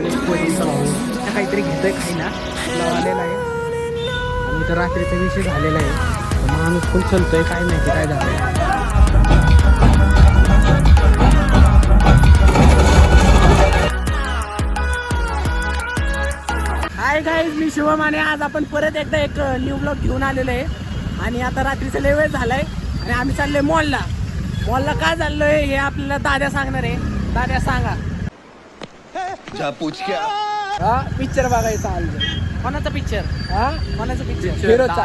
काहीतरी घेतोय खायला आलेला आहे आणि इथं रात्रीचा विषय झालेला आहे. माणूस फुल चलतोय, काय माहिती काय झालं. हाय गाईज, मी शिवम आणि आज आपण परत एकदा एक न्यू ब्लॉग घेऊन आलेलो आहे. आणि आता रात्रीचा लय वेळ झालाय आणि आम्ही चाललोय मॉलला. काय चाललोय हे आपल्याला दाद्या सांगणार आहे. दाद्या सांगा. पिक्चर बघायचा आलो. कोणाचा पिक्चर? कोणाचा पिक्चर? हिरोचा.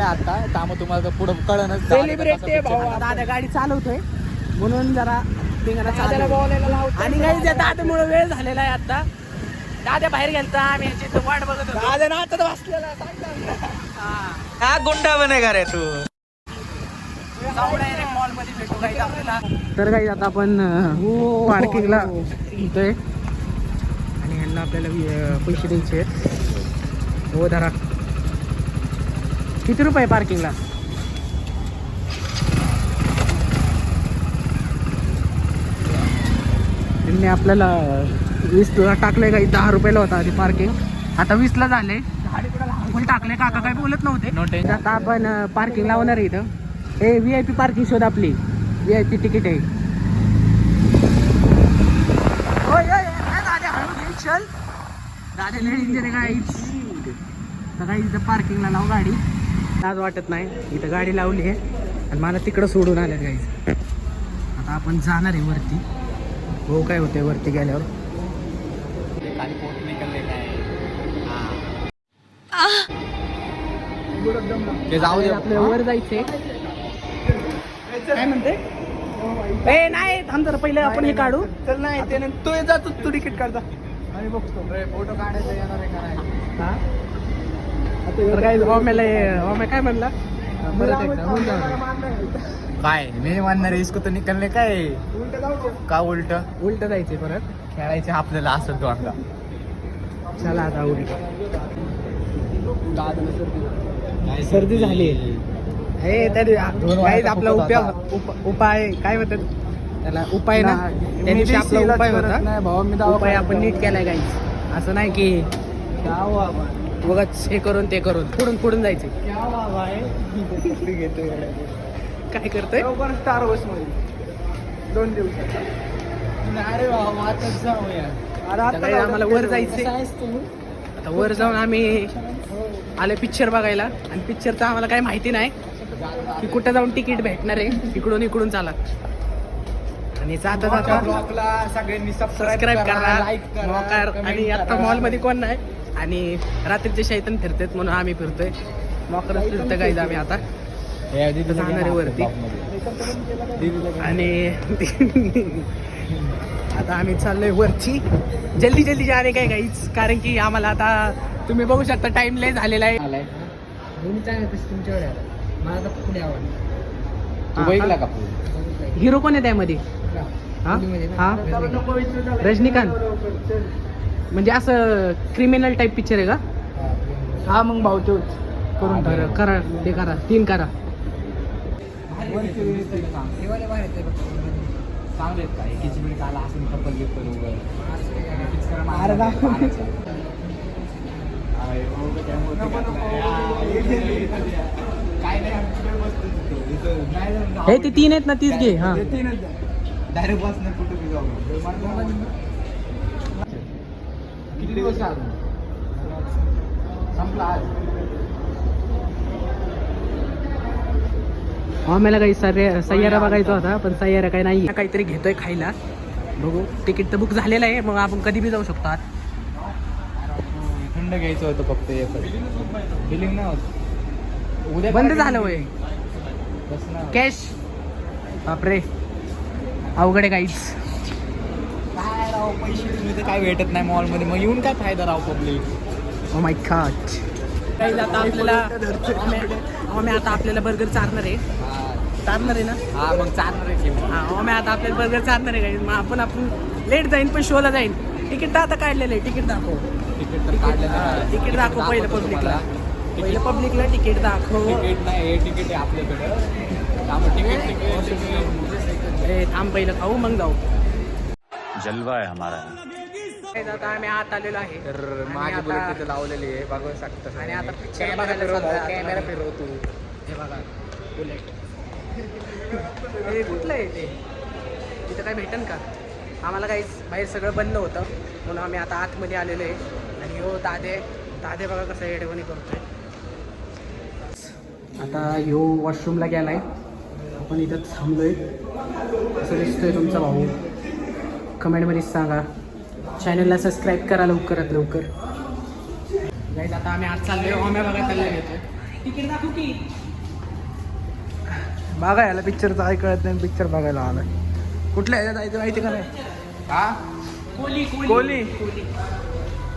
आता त्यामुळे तुम्हाला पुढे कळणच. सेलिब्रेट भाऊ. दादा गाडी चालवतोय म्हणून जरा दादाला बोलायला लावतो. आणि काही त्या दादामुळे वेळ झालेला आहे. आता दादा बाहेर गेलता, आम्ही वाट बघत होतो. दादा नाचत बसलेला. हा गुंडा बनेगा रे तू. मॉल मध्ये भेटू काही आपल्याला. तर काही आता आपण पार्किंगला येतोय आणि ह्यांना आपल्याला पैसे द्यायचे आहेत. हो धरा. किती रुपये पार्किंगला? त्यांनी आपल्याला 20ला टाकलंय. काही 10 रुपयाला होता आधी पार्किंग, आता 20ला झाले. फुल टाकले. काका काय बोलत नव्हते. आता आपण पार्किंग लावणार आहे इथं. हे VIP पार्किंग शोध. आपली VIP तिकीट आहे. दादा इंजिन काही इथं पार्किंगला लावू गाडी. आज वाटत नाही. इथं गाडी लावली आहे आणि मला तिकडं सोडून आल्यात गाईज. आता आपण जाणार आहे वरती. हो काय होते वरती गेल्यावर. ते जाऊ दे. आपल्याला वर जायचंय. काय म्हणते? ए नाही थांब जरा, पहिलं आपण हे काढू. चल नाही ते तू जातो, तू तिकीट काढता आणि बघतो फोटो काढायचा येणार आहे का. तर काय ओम्या काय म्हणला? काय मी म्हणणार इसको तर निकलने काय का उलट जायचंय परत खेळायचे आपल्याला असं दोनदा. चला आता उलट. सर्दी झाली. हे तरी आपला उपाय काय म्हणतात त्याला? उपाय ना. त्या दिवशी आपला उपाय होता. उपाय आपण नीट केलाय गाईज. असं नाही की बघच हे करून ते करून पुढून जायचे. काय करतोय? स्टार वॉर्स मध्ये 2 दिवस. अरे आम्हाला वर जायचंय. आता वर जाऊन आम्ही आले पिक्चर बघायला. आणि पिक्चरचं आम्हाला काही माहिती नाही की कुठं जाऊन तिकीट भेटणार आहे. इकडून चाला. आणि जाता सगळ्यांनी सबस्क्राईब करा, लाईक करा. आणि आता मॉल मध्ये कोण नाही आणि रात्रीचे शैतान फिरतात म्हणून आम्ही फिरतोय. मॉकरच फिरतं गाईज आम्ही आता जाणार आहे वरती. आणि आता आम्ही चाललोय वरती. जल्दी जाणे काय गाईज, कारण की आम्हाला आता तुम्ही बघू शकता टाइम लय झालेला आहे. हिरो कोण आहे त्यामध्ये? रजनीकांत. म्हणजे असं क्रिमिनल टाईप पिक्चर आहे का? हा मग भाऊ तोच करून करा. ते करा 3 करा. हे ते 3 आहेत ना, 30 घे. हा डायरेक्ट बसणार कुठे जाऊ. किती दिवस संपला आज. मला काही सय्यारा बघायचा होता पण सय्यारा काही नाही. काहीतरी घेतोय खायला. बघू. तिकीट तर बुक झालेलं आहे, मग आपण कधी बी जाऊ शकतो. आज थंड घ्यायचं होतं फक्त. बिलिंग नाही होत. उद्या बंद झालं वय. कॅश बापरे अवघड आहे काहीच. काय राव, पैसे काय भेटत नाही मॉल मध्ये, मग येऊन काय फायदा राव पब्लिक. Oh my God. काही आता आपल्याला आता आपल्याला बर्गर चारणार आहे ना. हा मग चालणार आहे. हा आता आपल्याला बर्गर चारणार आहे काही. मग आपण लेट जाईन पण शोला जाईन. तिकीट तर आता काढलेलं आहे. तिकीट दाखव. तिकीट दाखव पहिलं पब्लिकला. तिकीट दाखव. तिकीट नाही, हे तिकीट आहे आपल्याकडे. थांब पहिलं खाऊ मग जाऊ. जलवा है हमारा. आता आम्ही आत आलेलो आहे तर आणि मागे आता- बुलेट तिथे लावलेली आहे बघू शकता. आणि आता पिक्चर कॅमेरा बघायला फिरव चाललोय. कॅमेरा फिरव तू. हे बघा बुलेट हे कुठलं आहे ते तिथं काय भेटेन का आम्हाला काहीच बाहेर सगळं बंद होतं म्हणून आम्ही आता आतमध्ये आलेलो आहे आणि हो दादे बघा कसं एडवणी करतोय. आता ह्यो वॉशरूमला गेलाय आपण इथं थांबलोय असं दिसतोय तुमचा भाऊ. कमेंटमध्ये सांगा चॅनलला सबस्क्राईब करा लवकरात लवकर. गाईज आता आम्ही आज चाललोय ओम्या बघा चालला घेतो तिकीट दाखवू की बघायला पिक्चरचं काय कळत नाही पिक्चर बघायला आलाय. कुठल्या ह्याच्यात जायचं माहिती का नाही हा कोहली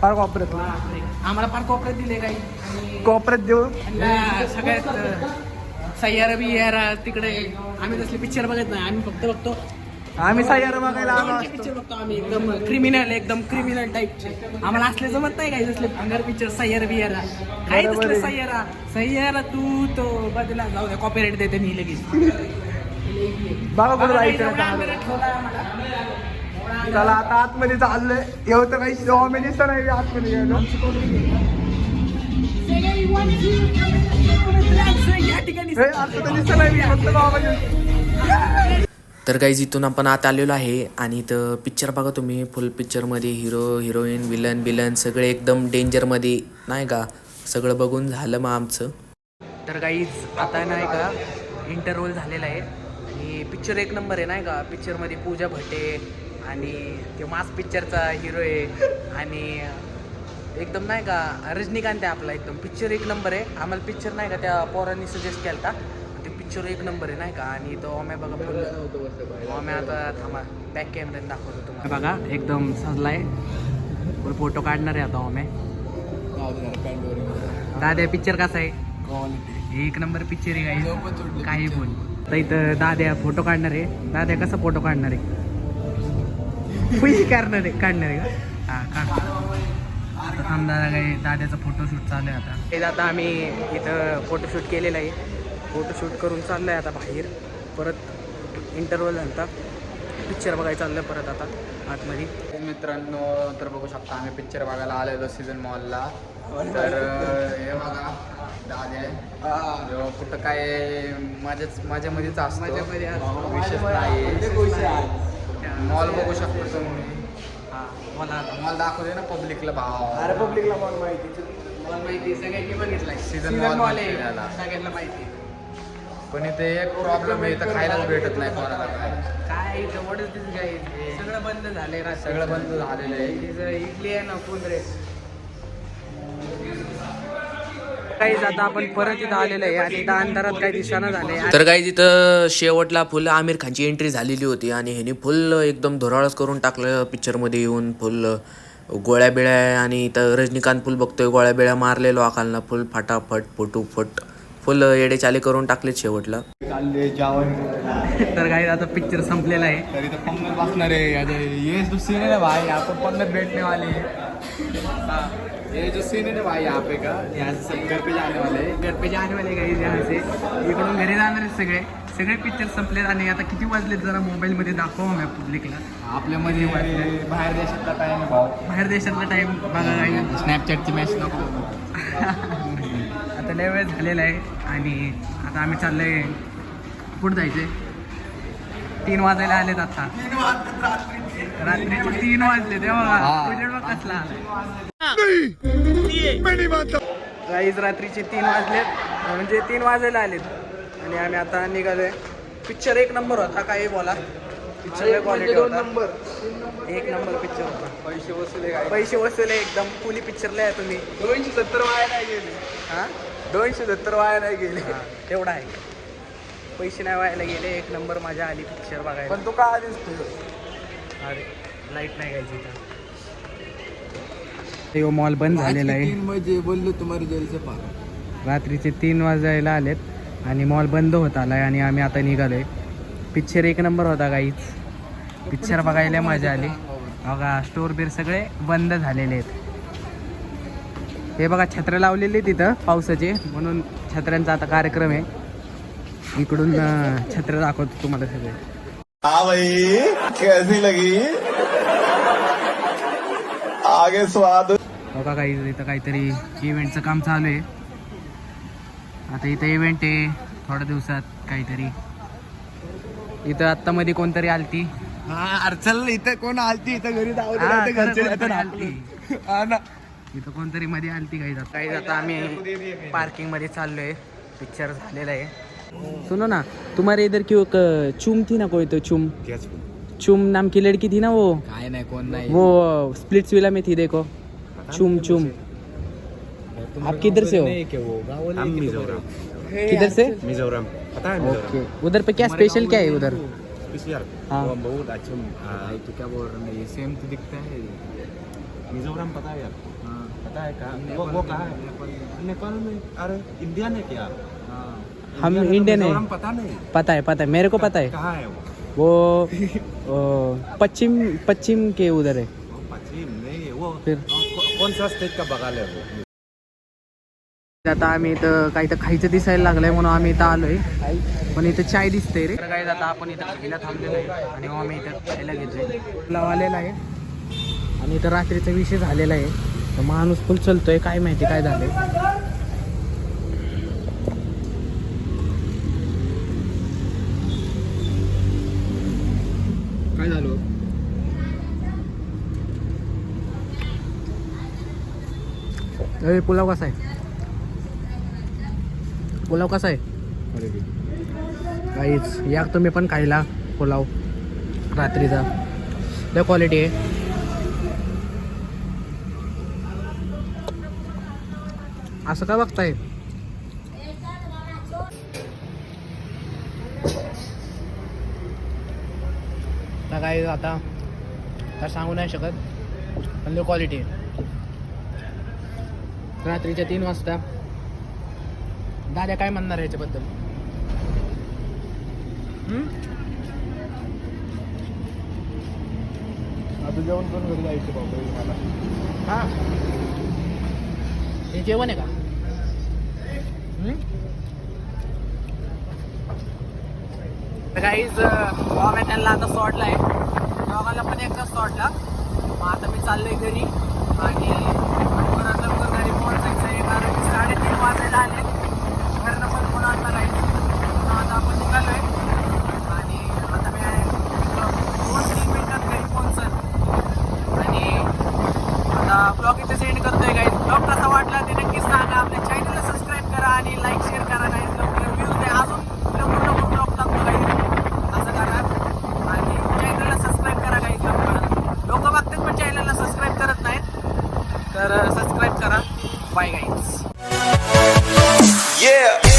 पार कॉपरेत आम्हाला पार कॉपरेत दिले काही कॉपरेत देऊ सगळ्यात सय्यारा बियारा तिकडे आम्ही तसले पिक्चर बघत नाही आम्ही फक्त बघतो आम्ही सय्यारा बघायला पिक्चर बघतो आम्ही एकदम क्रिमिनल टाईपचे आम्हाला असले जमत नाही काही तसले भंगार पिक्चर सय्यारा बियारा काही तसले सय्यारा तू तो बदला जाऊ द्या कॉपीराईट देते मी लगेच बघा कुठं जायचं चला आता आतमध्ये चाललंय एवढं काही शॉमें दिसत नाही आतमध्ये गेलो. हे असं तर दिसत नाही मी फक्त गावामध्ये. तर गाईज इथून आपण आत आलेलो आहे आणि इथं पिक्चर बघा तुम्ही फुल पिक्चरमध्ये हिरो हिरोईन विलन सगळे एकदम डेंजरमध्ये नाही का सगळं बघून झालं मग आमचं. तर गाईज आता नाही का इंटरव्हल झालेला आहे आणि पिक्चर एक नंबर आहे नाही का. पिक्चरमध्ये पूजा भटे आणि ते मास पिक्चरचा हिरो आहे आणि एकदम नाही का रजनीकांत आहे आपला एकदम. पिक्चर एक नंबर आहे. आम्हाला पिक्चर नाही का त्या पोरांनी सजेस्ट केला होता ते पिक्चर एक नंबर आहे नाही का. आणि तो ओम्या बघा फुल ओम्या आता थांबा बॅक कॅमेऱ्याने दाखवतो तुम्हाला बघा एकदम सजलाय फुल फोटो काढणार आहे आता ओम्या. दाद्या पिक्चर कसा आहे एक नंबर पिक्चर आहे काही बोल. तर इथं दाद्या फोटो काढणार आहे. दाद्या कसा फोटो काढणार आहे पैसे काढणार आहे का हां काढतो. आता थांबदा काही दाद्याचा फोटोशूट चालू आहे आता. हे आता आम्ही इथं फोटोशूट केलेलं आहे. फोटोशूट करून चाललं आहे आता बाहेर. परत इंटरव्हल झाला पिक्चर बघायला चाललं परत आता आतमध्ये. मित्रांनो तर बघू शकता आम्ही पिक्चर बघायला आलेलो सीझन मॉलला. तर हे बघा दादा कुठं काय माझ्यामध्येच असतो विशेष नाही. मॉल बघू शकतो तुम्ही. मॉल दाखवते ना पब्लिकला भाव. अरे पब्लिकला मॉल माहिती सगळ्यांनी बघितलाय सीझन मॉल आहे सगळ्यांना माहिती. पण इथे एक प्रॉब्लेम आहे इथं खायलाच भेटत नाही कोणाला काय जवळच काय सगळं बंद झालंय सगळं बंद झालेलं आहे. इडली आहे ना पुंदरे काही आता आपण परत इथं आलेलं आहे आणि इथं अंधारात काही दिसना झालंय. तर गाईज इथं शेवटला फुल आमिर खानची एंट्री झालेली होती आणि ह्यानी फुल एकदम धुराळच करून टाकलं पिक्चरमध्ये येऊन. फुल गोळ्या बिळ्या आणि इथं रजनीकांत फुल बघतोय गोळ्या बिळ्या मारलेलो अकालना फुल फटाफट फुट फुल येडे चाले करून टाकलेत शेवटला. तर काही आता पिक्चर संपलेला आहे. तरी तर पंगत बसणार आहे. ये जो सीन है ना भाई यहाँ पर पंगत बैठने वाले हैं. ये जो सीन है ना भाई यहाँ पे का यहाँ से सब घर पे जाने वाले काही यहाँ से इकडून घरी जाणार आहेत सगळे पिक्चर संपलेत. आणि आता किती वाजलेत जरा मोबाईलमध्ये दाखवा मग पब्लिकला. आपल्यामध्ये बाहेर देशातला टाइम भाऊ. बाहेर देशातला टाइम बघा काही स्नॅपचॅटची मॅच नको. आता लय वेळ झालेला आहे आणि आता आम्ही चाललोय कुठं जायचंय 3 वाजायला आलेत आता. रात्रीचे 3 वाजले तेव्हा कसला गाईज रात्रीचे 3 वाजलेत म्हणजे 3 वाजायला आलेत आणि आम्ही आता निघालोय. पिक्चर एक नंबर होता काही बोला. पिक्चर क्वालिटी होता एक नंबर पिक्चर होता. पैसे वसुले एकदम कुली पिक्चरला आहे तुम्ही. 270 वाया नाही गेले. हां 270 वाया नाही गेले. तेवढा आहे पैसे नाही व्हायला गेले. एक नंबर मजा आली पिक्चर बघायला. पण तो का दिसतो अरे लाईट नाही घ्यायची इथं. मॉल बंद झालेला आहे. 3 बजे बोललो तुम्हाला जेलचे पार. रात्रीचे 3 वाजायला आलेत आणि मॉल बंद होत आलाय आणि आम्ही आता निघालोय. पिक्चर एक नंबर होता काहीच. पिक्चर बघायला मजा आली. बघा स्टोर बीर सगळे बंद झालेले आहेत. हे बघा छत्र लावलेली तिथं पावसाचे म्हणून छत्र्यांचा आता कार्यक्रम आहे. इकडून छत्र दाखवतो तुम्हाला सगळे. हाँ भाई कैसी लगी आगे स्वाद बघा काही इथं काहीतरी इव्हेंटचं काम चालू आहे. आता इथं इव्हेंट आहे थोड्या दिवसात काहीतरी. इथं आत्ता मध्ये कोणतरी आलती. चल इथं कोण आलती इथं घरी इथं कोणतरी मध्ये आलती काही आता आम्ही पार्किंग मध्ये चाललोय. पिक्चर झालेला आहे. सुनो ना तुम्हारे इधर क्यों चुम थी ना कोई तो चुम नाम की लड़की थी ना वो काय नाही कोण नाही वो स्प्लिट्स विला में थी देखो चुम आप किधर से हो किधर से मिजोरम पता है ओके उधर पे क्या स्पेशल क्या है उधर स्पेशल हाँ बहुत अच्छा तू क्या बोल रहा है सेम तो दिखता है मिजोरम पता है यार पता है कहाँ वो कहाँ है नेपाल में अरे इंडिया ने क्या हम इंडियन है मिजोरम पता नहीं पता है मेरे को पता है कहाँ है वो पश्चिम के उधर है पश्चिम नहीं है वो फिर कौन सा स्टेट का बगल है वो आता आम्ही इथं काही तर खायचं दिसायला लागलंय म्हणून आम्ही इथं आलोय. पण इथं चाय दिसते रे काय. आता आपण इथं खायला थांबलेलो आहे आणि आम्ही इथं खायला घेतोय. लावलेला आहे आणि इथं रात्रीचा विषय झालेला आहे. तर माणूस फुल चलतोय काय माहिती काय झालंय. काय झालं अरे पुलाव कसा आहे पुलाव कसा आहे काहीच या तुम्ही पण खायला पुलाव रात्रीचा लय क्वालिटी आहे. असं का बघताय तर काय आता तर सांगू नाही शकत पण लय क्वालिटी आहे. रात्रीच्या 3 वाजता दादा काय म्हणणार याच्याबद्दल आता जेवण पण घरी जायचं बाबा मला हा हे जेवण आहे का काहीच बाबा त्यांना आता सोडलाय बाबाला पण एकदा सोडला. मग आता मी चाललोय घरी आणि परत लवकर घरी पोहोचायचं आहे कारण की 3:30 वाजायला आले. घरनं पण फोन आणला नाही. आता आपण निघालोय आणि आता मी 2-3 मिनिटात घरी पोहोचल आणि आता ब्लॉग इथे सेंड करतोय गाईज. ब्लॉग कसा वाटला ते नक्कीच सांगा. आपल्या चॅनलला सबस्क्राईब करा आणि लाईक शेअर करा गाईज. लवकर व्ह्यूज द्या अजून लवकर ब्लॉग टाकतो गाईज असं करा आणि चॅनलला सबस्क्राईब करा गाईज. लवकर लोक बघतात पण चॅनलला सबस्क्राईब करत नाहीत तर सबस्क्राईब करा. Bye guys. Yeah